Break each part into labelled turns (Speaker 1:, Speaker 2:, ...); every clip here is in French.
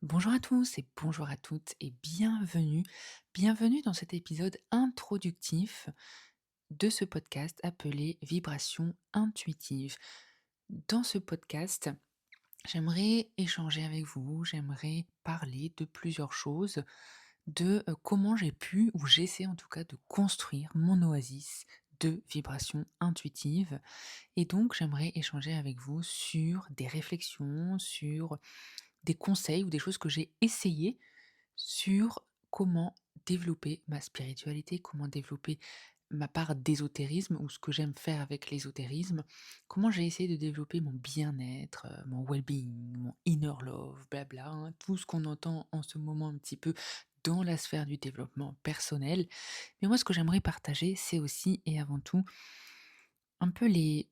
Speaker 1: Bonjour à tous et bonjour à toutes et bienvenue, bienvenue dans cet épisode introductif de ce podcast appelé Vibration intuitive. Dans ce podcast, j'aimerais échanger avec vous, j'aimerais parler de plusieurs choses, de comment j'ai pu, ou j'essaie en tout cas de construire mon oasis de vibration intuitive. Et donc, j'aimerais échanger avec vous sur des réflexions, sur des conseils ou des choses que j'ai essayées sur comment développer ma spiritualité, comment développer ma part d'ésotérisme ou ce que j'aime faire avec l'ésotérisme, comment j'ai essayé de développer mon bien-être, mon well-being, mon inner love, blabla, hein, tout ce qu'on entend en ce moment un petit peu dans la sphère du développement personnel. Mais moi, ce que j'aimerais partager, c'est aussi et avant tout un peu les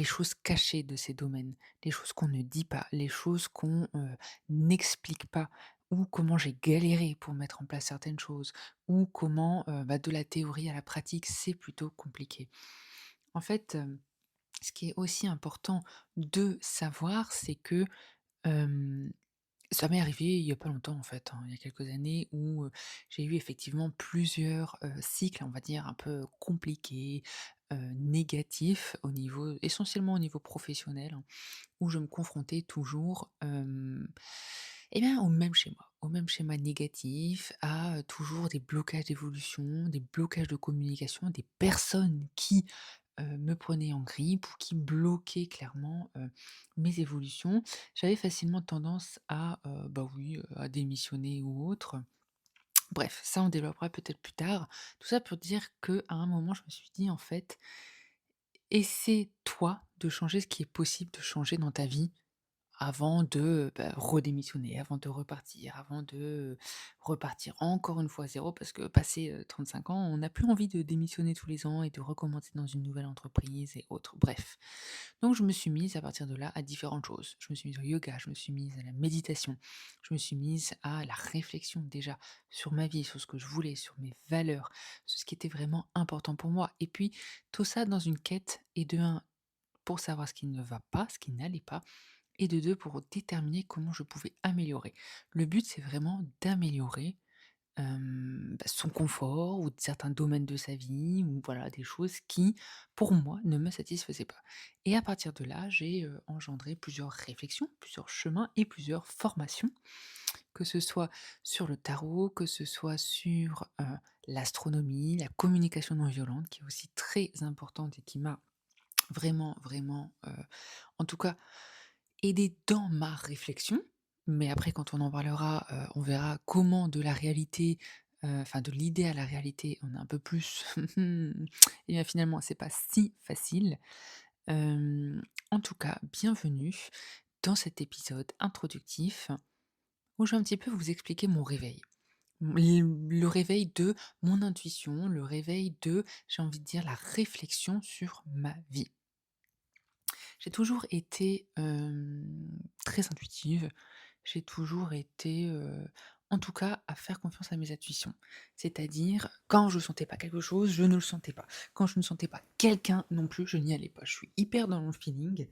Speaker 1: choses cachées de ces domaines, les choses qu'on ne dit pas, les choses qu'on, n'explique pas, ou comment j'ai galéré pour mettre en place certaines choses, ou comment, de la théorie à la pratique, c'est plutôt compliqué. En fait, ce qui est aussi important de savoir, c'est que, hem ça m'est arrivé il y a pas longtemps en fait, hein, il y a quelques années où, j'ai eu effectivement plusieurs, cycles, on va dire un peu compliqués, négatifs essentiellement au niveau professionnel, hein, où je me confrontais toujours, au même schéma négatif, à, toujours des blocages d'évolution, des blocages de communication, des personnes qui, me prenaient en grippe ou qui bloquaient clairement, mes évolutions. J'avais facilement tendance à, oui, à démissionner ou autre. Bref, ça on développera peut-être plus tard. Tout ça pour dire qu'à un moment je me suis dit: «En fait, essaie toi de changer ce qui est possible de changer dans ta vie avant de, redémissionner, avant de repartir, avant de, repartir encore une fois à 0 parce que passé, 35 ans, on n'a plus envie de démissionner tous les ans et de recommencer dans une nouvelle entreprise et autres, bref. Donc je me suis mise à partir de là à différentes choses. Je me suis mise au yoga, je me suis mise à la méditation, je me suis mise à la réflexion déjà sur ma vie, sur ce que je voulais, sur mes valeurs, sur ce qui était vraiment important pour moi et puis tout ça dans une quête et de un pour savoir ce qui ne va pas, ce qui n'allait pas et de 2 pour déterminer comment je pouvais améliorer. Le but, c'est vraiment d'améliorer, son confort ou de certains domaines de sa vie ou voilà, des choses qui, pour moi, ne me satisfaisaient pas. Et à partir de là, j'ai, engendré plusieurs réflexions, plusieurs chemins et plusieurs formations, que ce soit sur le tarot, que ce soit sur, l'astronomie, la communication non violente qui est aussi très importante et qui m'a vraiment, vraiment, en tout cas aidé dans ma réflexion, mais après quand on en parlera, on verra comment de la réalité, enfin de l'idée à la réalité, on est un peu plus et bien finalement c'est pas si facile. En tout cas, bienvenue dans cet épisode introductif où je vais un petit peu vous expliquer mon réveil. Le réveil de mon intuition, le réveil de, j'ai envie de dire, la réflexion sur ma vie. J'ai toujours été, très intuitive. J'ai toujours été, en tout cas, à faire confiance à mes intuitions. C'est-à-dire, quand je sentais pas quelque chose, je ne le sentais pas. Quand je ne sentais pas quelqu'un non plus, je n'y allais pas. Je suis hyper dans mon feeling,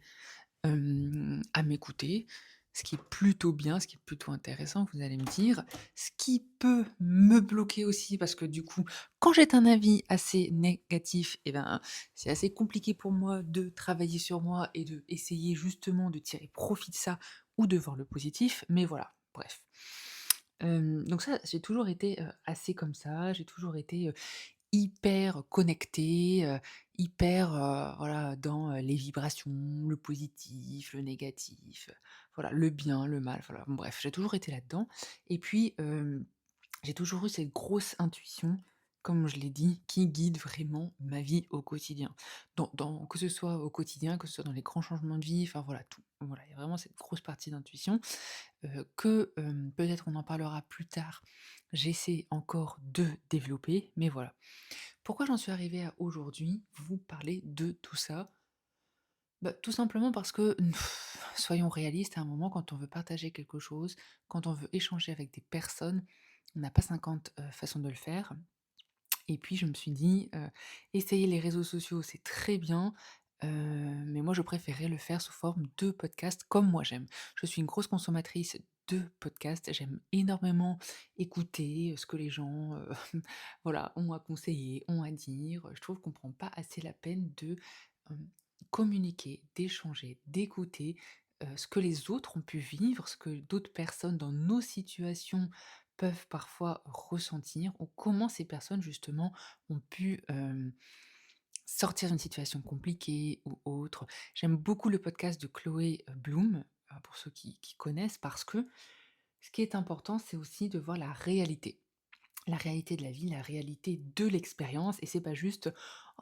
Speaker 1: à m'écouter, ce qui est plutôt bien, ce qui est plutôt intéressant, vous allez me dire. Ce qui peut me bloquer aussi parce que du coup, quand j'ai un avis assez négatif et ben, c'est assez compliqué pour moi de travailler sur moi et de essayer justement de tirer profit de ça ou de voir le positif, mais voilà, bref. Donc ça, j'ai toujours été, assez comme ça, j'ai toujours été, hyper connectée, hyper, voilà, dans, les vibrations, le positif, le négatif, voilà, le bien, le mal, voilà, bon bref, j'ai toujours été là-dedans et puis, j'ai toujours eu cette grosse intuition, comme je l'ai dit, qui guide vraiment ma vie au quotidien. Que ce soit au quotidien, que ce soit dans les grands changements de vie, enfin voilà, tout. Voilà, il y a vraiment cette grosse partie d'intuition, peut-être on en parlera plus tard, j'essaie encore de développer, mais voilà. Pourquoi j'en suis arrivée à aujourd'hui vous parler de tout ça? Tout simplement parce que, soyons réalistes, à un moment, quand on veut partager quelque chose, quand on veut échanger avec des personnes, on n'a pas 50 façons de le faire et puis je me suis dit, essayer les réseaux sociaux, c'est très bien, mais moi je préférais le faire sous forme de podcast comme moi j'aime. Je suis une grosse consommatrice de podcasts, j'aime énormément écouter, ce que les gens, voilà, ont à conseiller, ont à dire. Je trouve qu'on prend pas assez la peine de, hem, communiquer, d'échanger, d'écouter, ce que les autres ont pu vivre, ce que d'autres personnes dans nos situations peuvent parfois ressentir ou comment ces personnes justement ont pu, sortir d'une situation compliquée ou autre. J'aime beaucoup le podcast de Chloé, Bloom, pour ceux qui connaissent, parce que ce qui est important, c'est aussi de voir la réalité. La réalité de la vie, la réalité de l'expérience et c'est pas juste: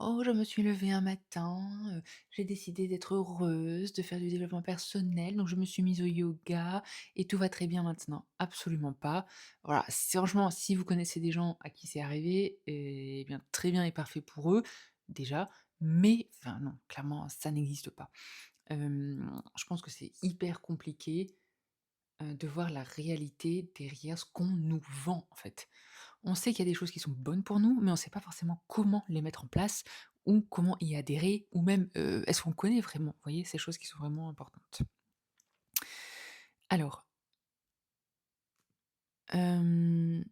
Speaker 1: «Oh, je me suis levée un matin, j'ai décidé d'être heureuse, de faire du développement personnel, donc je me suis mise au yoga et tout va très bien maintenant». Absolument pas. Voilà, si franchement, si vous connaissez des gens à qui c'est arrivé, eh bien, très bien et parfait pour eux, déjà, mais enfin non, clairement, ça n'existe pas. Je pense que c'est hyper compliqué, de voir la réalité derrière ce qu'on nous vend, en fait. On sait qu'il y a des choses qui sont bonnes pour nous, mais on ne sait pas forcément comment les mettre en place ou comment y adhérer ou même, est-ce qu'on connaît vraiment? Vous voyez? Ces choses qui sont vraiment importantes. Alors, hem,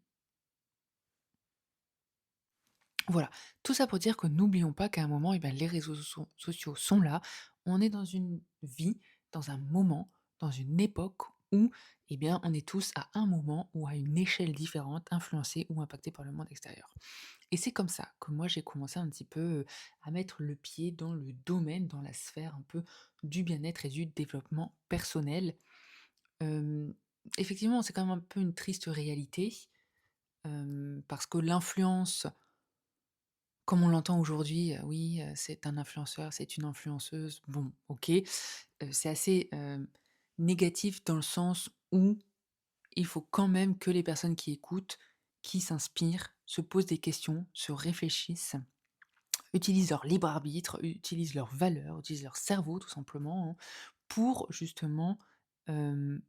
Speaker 1: voilà, tout ça pour dire que n'oublions pas qu'à un moment, eh ben, les réseaux sociaux sont là. On est dans une vie, dans un moment, dans une époque où, eh bien, on est tous à un moment ou à une échelle différente influencés ou impactés par le monde extérieur. Et c'est comme ça que moi j'ai commencé un petit peu, à mettre le pied dans le domaine, dans la sphère un peu du bien-être et du développement personnel. Hem, Effectivement, c'est quand même un peu une triste réalité, parce que l'influence, comme on l'entend aujourd'hui, oui, c'est un influenceur, c'est une influenceuse, bon, OK, c'est assez, négatif dans le sens où il faut quand même que les personnes qui écoutent, qui s'inspirent, se posent des questions, se réfléchissent, utilisent leur libre arbitre, utilisent leurs valeurs, utilisent leur cerveau tout simplement, hein, pour justement, hem,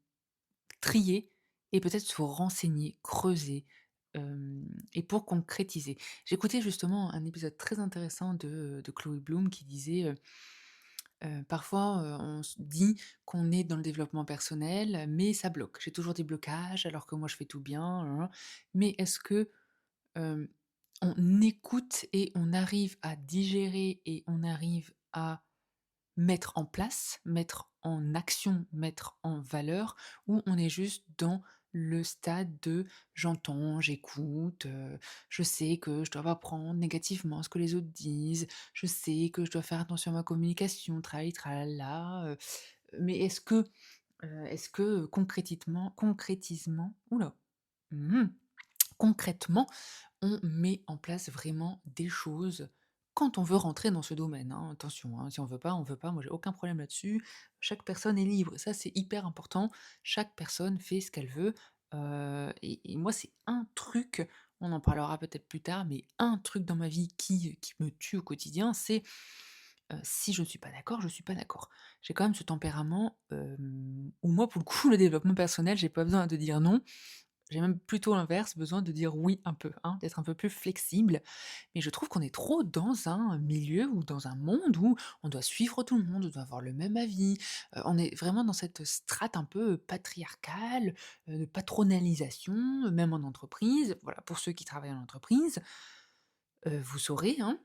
Speaker 1: trier et peut-être se renseigner, creuser, et pour concrétiser. J'écoutais justement un épisode très intéressant de Chloé Bloom qui disait, parfois, on se dit qu'on est dans le développement personnel, mais ça bloque. J'ai toujours des blocages alors que moi je fais tout bien, nin nin. Mais est-ce que, hem, on écoute et on arrive à digérer et on arrive à mettre en place, mettre en action, mettre en valeur, ou on est juste dans le stade de: «J'entends, j'écoute, je sais que je dois pas prendre négativement ce que les autres disent, je sais que je dois faire attention à ma communication, tralali tralala», mais est-ce que concrétisement ouh là, mmh concrètement on met en place vraiment des choses quand on veut rentrer dans ce domaine, hein, attention, hein, si on veut pas, on veut pas, moi j'ai aucun problème là-dessus. Chaque personne est libre, ça c'est hyper important. Chaque personne fait ce qu'elle veut, et moi c'est un truc, on en parlera peut-être plus tard, mais un truc dans ma vie qui me tue au quotidien, c'est, si je ne suis pas d'accord, je suis pas d'accord. J'ai quand même ce tempérament, où moi pour le coup le développement personnel, j'ai pas besoin de dire non, j'ai même plutôt l'inverse, besoin de dire oui un peu, hein, d'être un peu plus flexible. Mais je trouve qu'on est trop dans un milieu ou dans un monde où on doit suivre tout le monde, on doit avoir le même avis. On est vraiment dans cette strate un peu patriarcale, de patronalisation, même en entreprise. Voilà, pour ceux qui travaillent en entreprise, vous saurez, hein,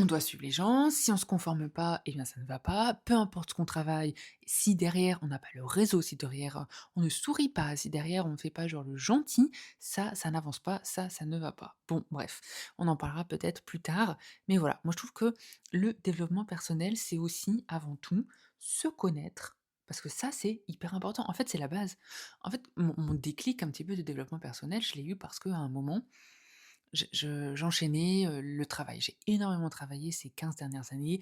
Speaker 1: on doit suivre les gens, si on se conforme pas, eh bien ça ne va pas. Peu importe ce qu'on travaille, si derrière on n'a pas le réseau, si derrière, on ne sourit pas, si derrière on ne fait pas genre le gentil, ça n'avance pas, ça ne va pas. Bon bref, on en parlera peut-être plus tard, mais voilà, moi je trouve que le développement personnel, c'est aussi avant tout se connaître, parce que ça c'est hyper important. En fait, c'est la base. En fait, mon déclic un petit peu de développement personnel, je l'ai eu parce qu'à un moment j'enchaînais, le travail. J'ai énormément travaillé ces 15 dernières années.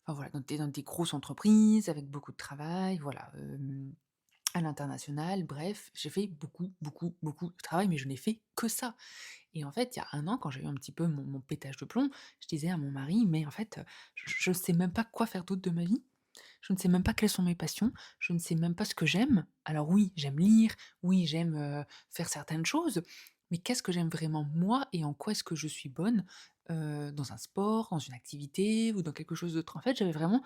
Speaker 1: Enfin voilà, dans des grosses entreprises avec beaucoup de travail, voilà, à l'international, bref, j'ai fait beaucoup, beaucoup, beaucoup de travail, mais je n'ai fait que ça. Et en fait, il y a un an, quand j'ai eu un petit peu mon pétage de plomb, je disais à mon mari: «Mais en fait, je ne sais même pas quoi faire d'autre de ma vie. Je ne sais même pas quelles sont mes passions, je ne sais même pas ce que j'aime. Alors oui, j'aime lire, oui, j'aime, faire certaines choses, mais qu'est-ce que j'aime vraiment moi et en quoi est-ce que je suis bonne, dans un sport, dans une activité ou dans quelque chose d'autre? En fait, j'avais vraiment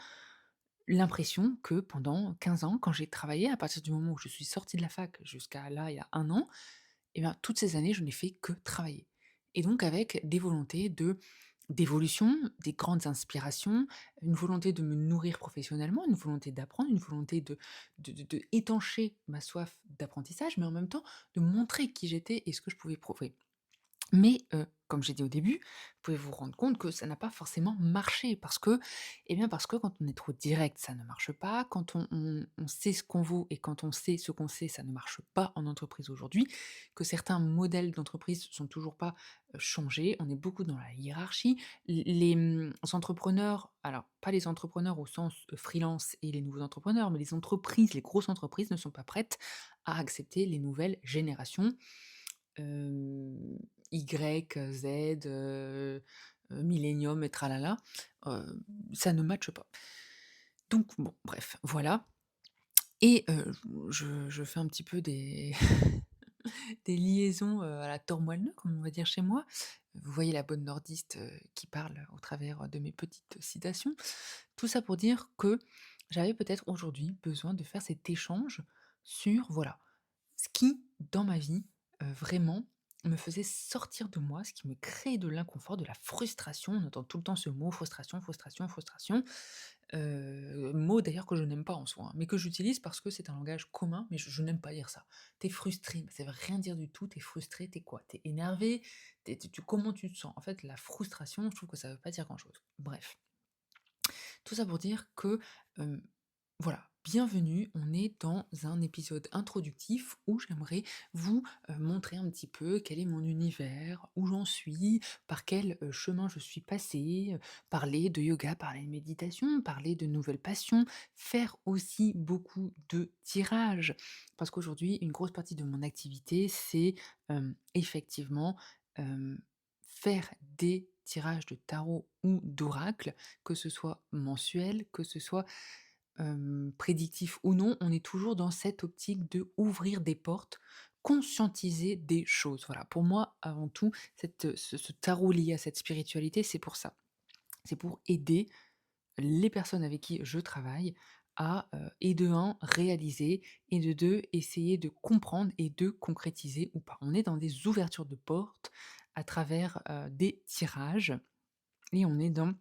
Speaker 1: l'impression que pendant 15 ans, quand j'ai travaillé, à partir du moment où je suis sortie de la fac jusqu'à là, il y a 1 an, et bien, toutes ces années, je n'ai fait que travailler. Et donc avec des volontés d'évolution, des grandes inspirations, une volonté de me nourrir professionnellement, une volonté d'apprendre, une volonté de étancher ma soif d'apprentissage, mais en même temps de montrer qui j'étais et ce que je pouvais prouver. Mais, comme j'ai dit au début, vous pouvez vous rendre compte que ça n'a pas forcément marché parce que quand on est trop direct, ça ne marche pas. Quand on sait ce qu'on vaut et quand on sait ce qu'on sait, ça ne marche pas en entreprise aujourd'hui. Que certains modèles d'entreprise sont toujours pas, changés. On est beaucoup dans la hiérarchie. Entrepreneurs, alors pas les entrepreneurs au sens, freelance et les nouveaux entrepreneurs, mais les entreprises, les grosses entreprises ne sont pas prêtes à accepter les nouvelles générations. Y, Z, millénium et tralala, heu, ça ne matche pas. Donc bon, bref, voilà et je fais un petit peu des des liaisons, à la Tormoelle, comme on va dire chez moi. Vous voyez la bonne nordiste, qui parle au travers de mes petites citations. Tout ça pour dire que j'avais peut-être aujourd'hui besoin de faire cet échange sur, voilà, ce qui, dans ma vie, vraiment me faisait sortir de moi, ce qui me créait de l'inconfort, de la frustration. On entend tout le temps ce mot frustration, frustration, frustration. Mot d'ailleurs que je n'aime pas en soi, hein, mais que j'utilise parce que c'est un langage commun, mais je n'aime pas dire ça. T'es frustré, mais ça veut rien dire du tout. T'es frustré, t'es quoi? T'es énervé, comment tu te sens? En fait, la frustration, je trouve que ça veut pas dire grand-chose. Bref. Tout ça pour dire que, hem, voilà, bienvenue, on est dans un épisode introductif où j'aimerais vous, montrer un petit peu quel est mon univers, où j'en suis, par quel, chemin je suis passée, parler de yoga, parler de méditation, parler de nouvelles passions, faire aussi beaucoup de tirages. Parce qu'aujourd'hui, une grosse partie de mon activité, c'est, effectivement, hem, faire des tirages de tarot ou d'oracle, que ce soit mensuel, que ce soit, prédictif ou non, on est toujours dans cette optique de ouvrir des portes, conscientiser des choses. Voilà, pour moi, avant tout, ce tarot lié à cette spiritualité, c'est pour ça. C'est pour aider les personnes avec qui je travaille à, et de un réaliser et de 2 essayer de comprendre et de concrétiser ou pas. On est dans des ouvertures de portes à travers, des tirages et on est dans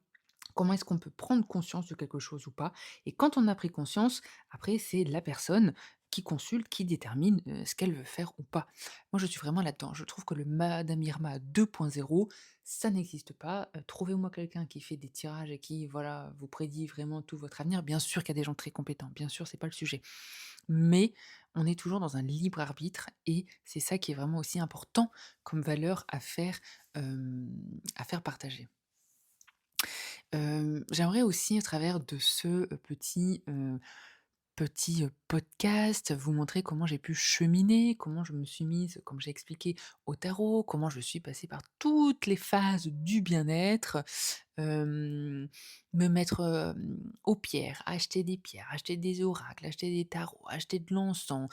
Speaker 1: comment est-ce qu'on peut prendre conscience de quelque chose ou pas? Et quand on a pris conscience, après c'est la personne qui consulte, qui détermine, ce qu'elle veut faire ou pas. Moi, je suis vraiment là-dedans. Je trouve que le Madame Irma 2.0, ça n'existe pas. Trouvez-moi quelqu'un qui fait des tirages et qui, voilà, vous prédit vraiment tout votre avenir. Bien sûr qu'il y a des gens très compétents, bien sûr, c'est pas le sujet. Mais on est toujours dans un libre arbitre et c'est ça qui est vraiment aussi important comme valeur à faire partager. J'aimerais aussi à travers de ce, podcast, vous montrer comment j'ai pu cheminer, comment je me suis mise, comme j'ai expliqué, au tarot, comment je suis passée par toutes les phases du bien-être, me mettre, aux pierres, acheter des pierres, acheter des oracles, acheter des tarots, acheter de l'encens,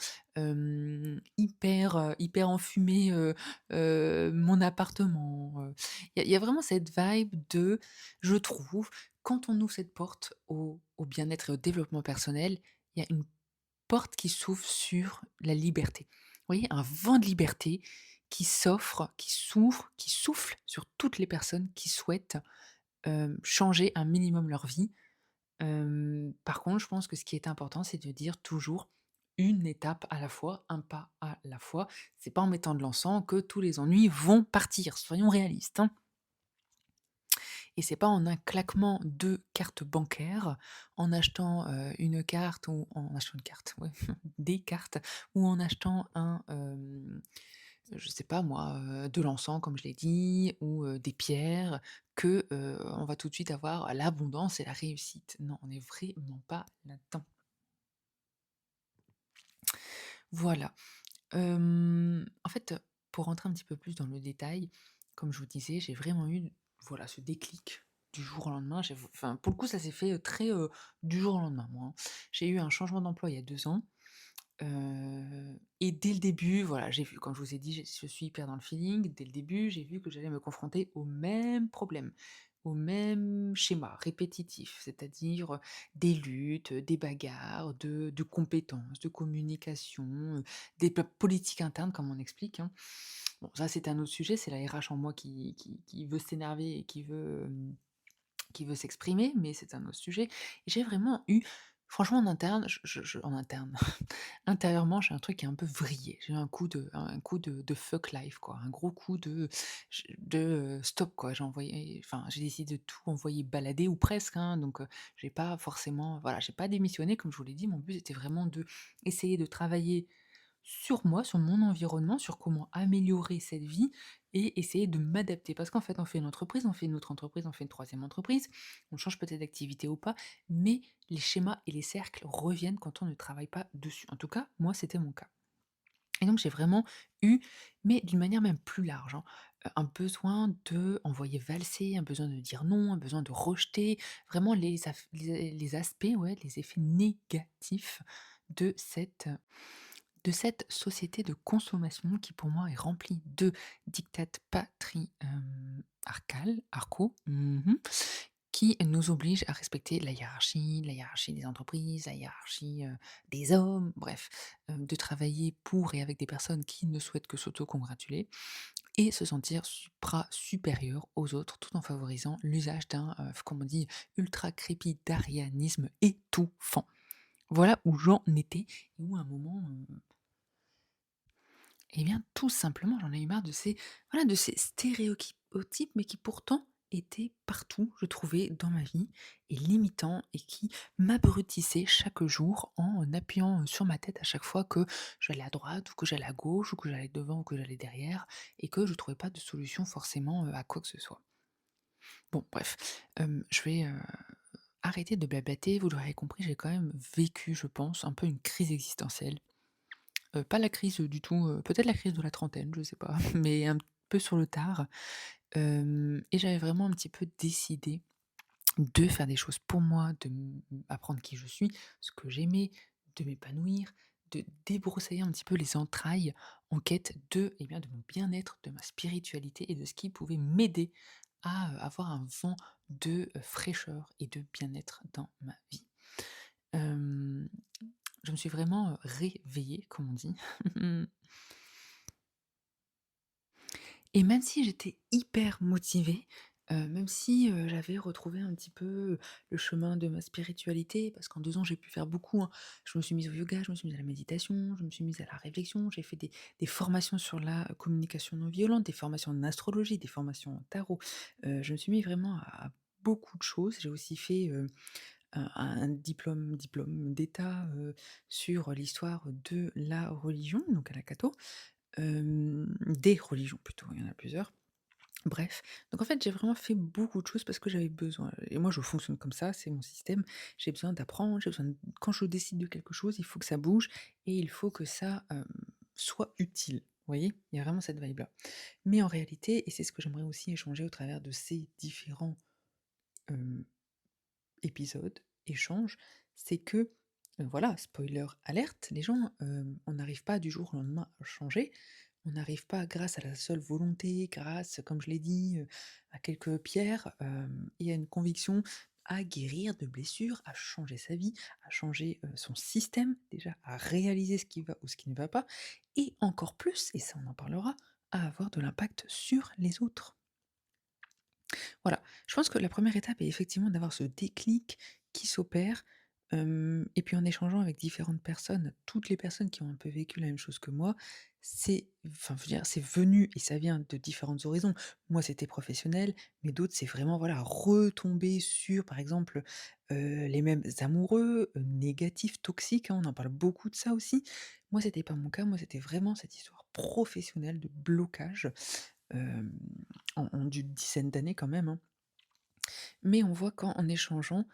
Speaker 1: hyper enfumer, mon appartement, il y a vraiment cette vibe de je trouve, quand on ouvre cette porte au bien-être et au développement personnel, il y a une porte qui s'ouvre sur la liberté. Vous voyez? Un vent de liberté qui s'offre, qui s'ouvre, qui souffle sur toutes les personnes qui souhaitent, changer un minimum leur vie. Par contre, je pense que ce qui est important, c'est de dire toujours une étape à la fois, un pas à la fois. C'est pas en mettant de l'encens que tous les ennuis vont partir, soyons réalistes, hein. Et c'est pas en un claquement de cartes bancaires, en achetant, une carte ou en achetant une carte, ouais, des cartes ou en achetant je sais pas moi, de l'encens comme je l'ai dit ou, des pierres que, on va tout de suite avoir l'abondance et la réussite. Non, on n'est vraiment pas là-dedans. Voilà. En fait, pour rentrer un petit peu plus dans le détail, comme je vous disais, j'ai vraiment eu, voilà, ce déclic du jour au lendemain. Pour le coup, ça s'est fait, très, du jour au lendemain, moi, hein. J'ai eu un changement d'emploi il y a 2 ans. Et dès le début, voilà, j'ai vu, comme je vous ai dit, je suis hyper dans le feeling. Dès le début, j'ai vu que j'allais me confronter au même problème, au même schéma répétitif, c'est-à-dire, des luttes, des bagarres, de compétences, de communication, des politiques internes comme on explique, hein. Bon, ça, c'est un autre sujet, c'est la RH en moi qui veut s'énerver et qui veut s'exprimer, mais c'est un autre sujet. Et j'ai vraiment eu franchement en interne, en interne, intérieurement, j'ai un truc qui est un peu vrillé. J'ai eu un coup de fuck life quoi, un gros coup stop quoi. J'ai décidé de tout envoyer balader ou presque, hein, donc j'ai pas forcément voilà, j'ai pas démissionné comme je vous l'ai dit. Mon but était vraiment de essayer de travailler sur moi, sur mon environnement, sur comment améliorer cette vie et essayer de m'adapter. Parce qu'en fait, on fait une entreprise, on fait une autre entreprise, on fait une troisième entreprise, on change peut-être d'activité ou pas, mais les schémas et les cercles reviennent quand on ne travaille pas dessus. En tout cas, moi, c'était mon cas. Et donc, j'ai vraiment eu, mais d'une manière même plus large, hein, un besoin de envoyer valser, un besoin de dire non, un besoin de rejeter, vraiment les aspects, ouais, les effets négatifs de cette société de consommation qui pour moi est remplie de diktats arcaux, qui nous obligent à respecter la hiérarchie des entreprises, la hiérarchie, des hommes, bref, de travailler pour et avec des personnes qui ne souhaitent que s'auto-congratuler et se sentir supérieur aux autres, tout en favorisant l'usage d'un, comme on dit, ultra-crépidarianisme étouffant. Voilà où j'en étais et où à un moment, eh bien, tout simplement, j'en ai eu marre de ces stéréotypes, mais qui pourtant étaient partout, je trouvais, dans ma vie, et limitants, et qui m'abrutissaient chaque jour en appuyant sur ma tête à chaque fois que j'allais à droite, ou que j'allais à gauche, ou que j'allais devant, ou que j'allais derrière, et que je trouvais pas de solution forcément à quoi que ce soit. Bon, bref, je vais arrêter de blablater. Vous l'aurez compris, j'ai quand même vécu, je pense, un peu une crise existentielle. Pas la crise, du tout, peut-être la crise de la trentaine, je sais pas, mais un peu sur le tard, et j'avais vraiment un petit peu décidé de faire des choses pour moi, de apprendre qui je suis, ce que j'aimais, de m'épanouir, de débroussailler un petit peu les entrailles en quête eh bien, de mon bien-être, de ma spiritualité et de ce qui pouvait m'aider à, avoir un vent de, fraîcheur et de bien-être dans ma vie. Hem, je me suis vraiment, réveillée, comme on dit. Et même si j'étais hyper motivée, même si, j'avais retrouvé un petit peu le chemin de ma spiritualité, parce qu'en 2 ans, j'ai pu faire beaucoup, hein. Je me suis mise au yoga, je me suis mise à la méditation, je me suis mise à la réflexion, j'ai fait des formations sur la communication non violente, des formations en astrologie, des formations en tarot. Je me suis mis vraiment à beaucoup de choses. J'ai aussi fait, un diplôme d'État, sur l'histoire de la religion, donc à la catho. Des religions plutôt, il y en a plusieurs. Bref, donc en fait, j'ai vraiment fait beaucoup de choses parce que j'avais besoin et moi je fonctionne comme ça, c'est mon système. J'ai besoin d'apprendre, j'ai besoin de quand je décide de quelque chose, il faut que ça bouge et il faut que ça, soit utile. Vous voyez? Il y a vraiment cette vibe-là. Mais en réalité et c'est ce que j'aimerais aussi échanger au travers de ces différents, hem, épisodes, échanges, c'est que, voilà, spoiler alerte, les gens, on n'arrive pas du jour au lendemain à changer. On n'arrive pas grâce à la seule volonté, grâce, comme je l'ai dit, à quelques pierres, et à une conviction, à guérir de blessures, à changer sa vie, à changer, son système, déjà, à réaliser ce qui va ou ce qui ne va pas et encore plus, et ça on en parlera, à avoir de l'impact sur les autres. Voilà, je pense que la première étape est effectivement d'avoir ce déclic qui s'opère, et puis en échangeant avec différentes personnes, toutes les personnes qui ont un peu vécu la même chose que moi, je veux dire, c'est venu et ça vient de différentes horizons. Moi, c'était professionnel, mais d'autres, c'est vraiment, voilà, retomber sur, par exemple, les mêmes amoureux, négatifs, toxiques, hein, on en parle beaucoup de ça aussi. Moi, c'était pas mon cas, moi, c'était vraiment cette histoire professionnelle de blocage, hem, en d'une dizaine d'années quand même, hein. Mais on voit qu'en échangeant,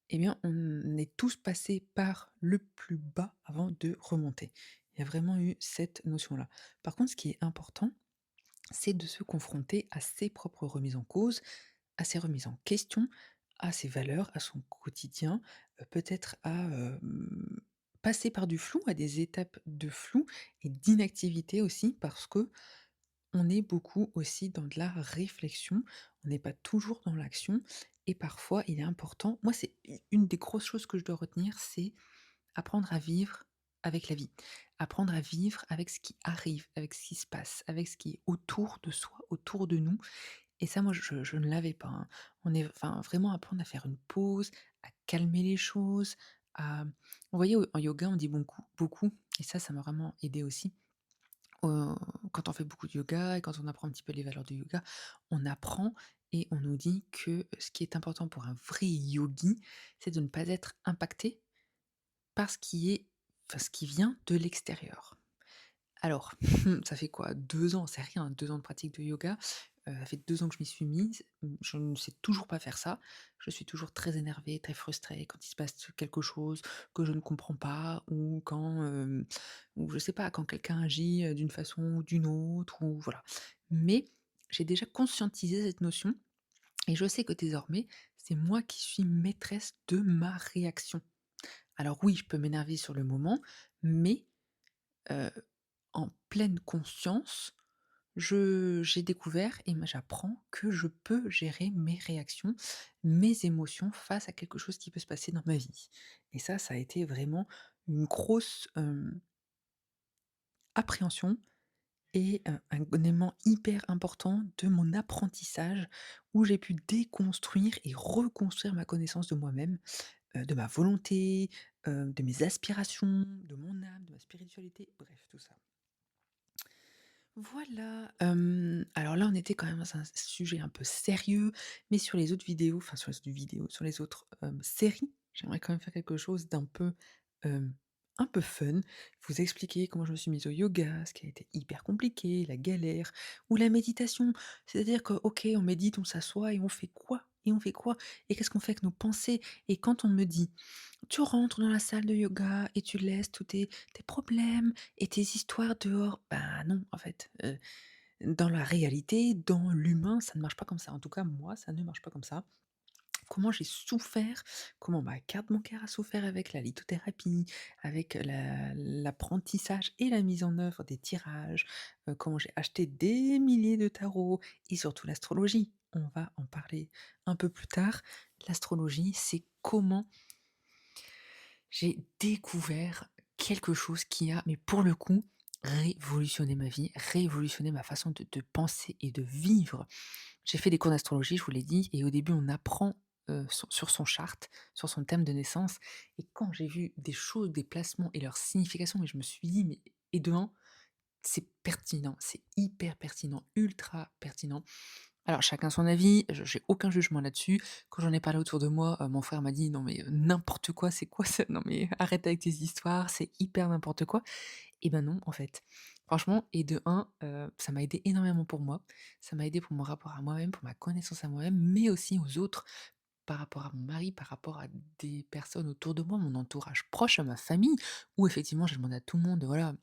Speaker 1: eh bien, on est tous passés par le plus bas avant de remonter. Il y a vraiment eu cette notion-là. Par contre, ce qui est important, c'est de se confronter à ses propres remises en cause, à ses remises en question, à ses valeurs, à son quotidien, peut-être à, passer par du flou, à des étapes de flou et d'inactivité aussi parce que on est beaucoup aussi dans de la réflexion, on n'est pas toujours dans l'action et parfois il est important moi c'est u une des grosses choses que je dois retenir, c'est apprendre à vivre avec la vie. Apprendre à vivre avec ce qui arrive, avec ce qui se passe, avec ce qui est autour de soi, autour de nous et ça moi je ne l'avais pas, hein. On est enfin vraiment apprendre à faire une pause, à calmer les choses, à vous voyez, en yoga on dit beaucoup et ça m'a vraiment aidé aussi. Heu, Quand on fait beaucoup de yoga et quand on apprend un petit peu les valeurs du yoga, on apprend et on nous dit que ce qui est important pour un vrai yogi, c'est de ne pas être impacté par ce qui vient de l'extérieur. Alors, ça fait quoi? 2 ans, c'est rien, 2 ans de pratique de yoga. Ça fait 2 ans que je m'y suis mise. Je ne sais toujours pas faire ça. Je suis toujours très énervée, très frustrée quand il se passe quelque chose que je ne comprends pas ou ou je sais pas, quand quelqu'un agit, d'une façon ou d'une autre ou voilà. Mais j'ai déjà conscientisé cette notion et je sais que désormais, c'est moi qui suis maîtresse de ma réaction. Alors oui, je peux m'énerver sur le moment, mais heu, en pleine conscience, je j'ai découvert et j'apprends que je peux gérer mes réactions, mes émotions face à quelque chose qui peut se passer dans ma vie. Et ça a été vraiment une grosse, appréhension et un élément hyper important de mon apprentissage où j'ai pu déconstruire et reconstruire ma connaissance de moi-même, de ma volonté, de mes aspirations, de mon âme, de ma spiritualité, bref tout ça. Voilà, alors là, on était quand même dans un sujet un peu sérieux, mais sur les autres vidéos, enfin sur les autres vidéos, sur les autres, séries, j'aimerais quand même faire quelque chose d'un peu, hem, un peu fun. Vous expliquer comment je me suis mise au yoga, ce qui a été hyper compliqué, la galère ou la méditation. C'est-à-dire que, OK, on médite, on s'assoit et on fait quoi? Et on fait quoi? Et qu'est-ce qu'on fait avec nos pensées? Et quand on me dit: «Tu rentres dans la salle de yoga et tu laisses tous tes problèmes et tes histoires dehors», bah non, en fait, dans la réalité, dans l'humain, ça ne marche pas comme ça. En tout cas, moi, ça ne marche pas comme ça. Comment j'ai souffert, comment ma carte bancaire a souffert avec la lithothérapie, avec l'apprentissage et la mise en œuvre des tirages, comment j'ai acheté des milliers de tarots et surtout l'astrologie. On va en parler un peu plus tard. L'astrologie, c'est comment j'ai découvert quelque chose qui a, mais pour le coup, révolutionné ma vie, révolutionné ma façon de penser et de vivre. J'ai fait des cours d'astrologie, je vous l'ai dit, et au début, on apprend sur son charte, sur son thème de naissance. Et quand j'ai vu des choses, des placements et leur signification, mais je me suis dit, mais et de un, c'est pertinent, c'est hyper pertinent, ultra pertinent. Alors chacun son avis, je j'ai aucun jugement là-dessus. Quand j'en ai parlé autour de moi, mon frère m'a dit: «Non mais, n'importe quoi, c'est quoi ça? Non mais arrête avec tes histoires, c'est hyper n'importe quoi». Et ben non, en fait. Franchement et de un, ça m'a aidé énormément pour moi. Ça m'a aidé pour mon rapport à moi-même, pour ma connaissance à moi-même, mais aussi aux autres, par rapport à mon mari, par rapport à des personnes autour de moi, mon entourage proche, à ma famille, où effectivement j'ai demandé à tout le monde, voilà: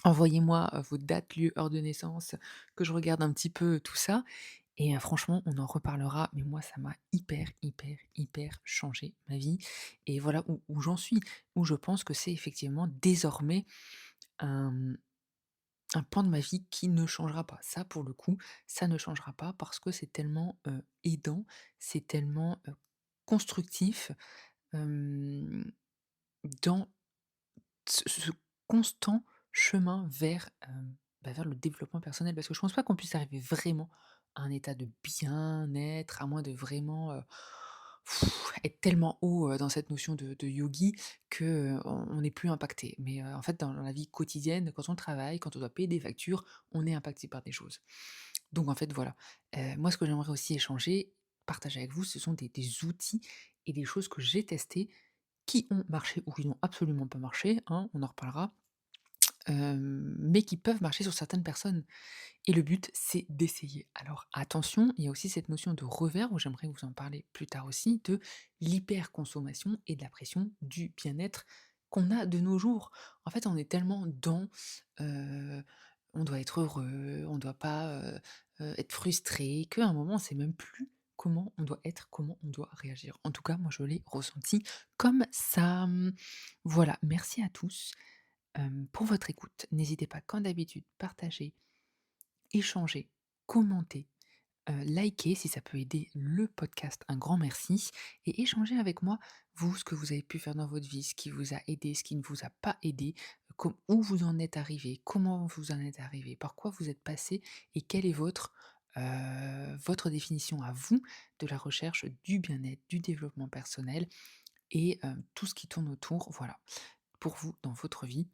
Speaker 1: «Envoyez-moi, vos dates, lieux, heures de naissance, que je regarde un petit peu tout ça». Et franchement, on en reparlera, mais moi, ça m'a hyper, hyper, hyper changé ma vie et voilà où j'en suis, où je pense que c'est effectivement désormais un un pan de ma vie qui ne changera pas. Ça, pour le coup, ça ne changera pas parce que c'est tellement, aidant, c'est tellement, constructif, hem, dans ce constant chemin vers, vers le développement personnel. Parce que je pense pas qu'on puisse arriver vraiment à un état de bien-être, à moins de vraiment, être tellement haut, dans cette notion de yogi que, on n'est plus impacté. Mais, en fait, dans la vie quotidienne, quand on travaille, quand on doit payer des factures, on est impacté par des choses. Donc en fait, voilà. Moi, ce que j'aimerais aussi échanger, partager avec vous, ce sont des outils et des choses que j'ai testées qui ont marché ou qui n'ont absolument pas marché, hein, on en reparlera, mais qui peuvent marcher sur certaines personnes et le but, c'est d'essayer. Alors attention, il y a aussi cette notion de revers où j'aimerais vous en parler plus tard aussi, de l'hyperconsommation et de la pression du bien-être qu'on a de nos jours. En fait, on est tellement dans, heu, on doit être heureux, on doit pas, être frustré, qu'à un moment, on sait même plus comment on doit être, comment on doit réagir. En tout cas, moi, je l'ai ressenti comme ça. Voilà, merci à tous, pour votre écoute. N'hésitez pas, comme d'habitude, partager, échanger, commenter, liker si ça peut aider le podcast, un grand merci et échanger avec moi, vous, ce que vous avez pu faire dans votre vie, ce qui vous a aidé, ce qui ne vous a pas aidé, où vous en êtes arrivé, comment vous en êtes arrivé, par quoi vous êtes passé et quelle est votre définition à vous de la recherche du bien-être, du développement personnel et tout ce qui tourne autour, voilà, pour vous dans votre vie.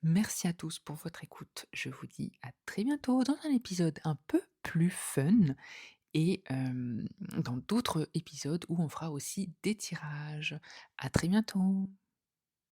Speaker 1: Merci à tous pour votre écoute. Je vous dis à très bientôt dans un épisode un peu plus fun et dans d'autres épisodes où on fera aussi des tirages. À très bientôt.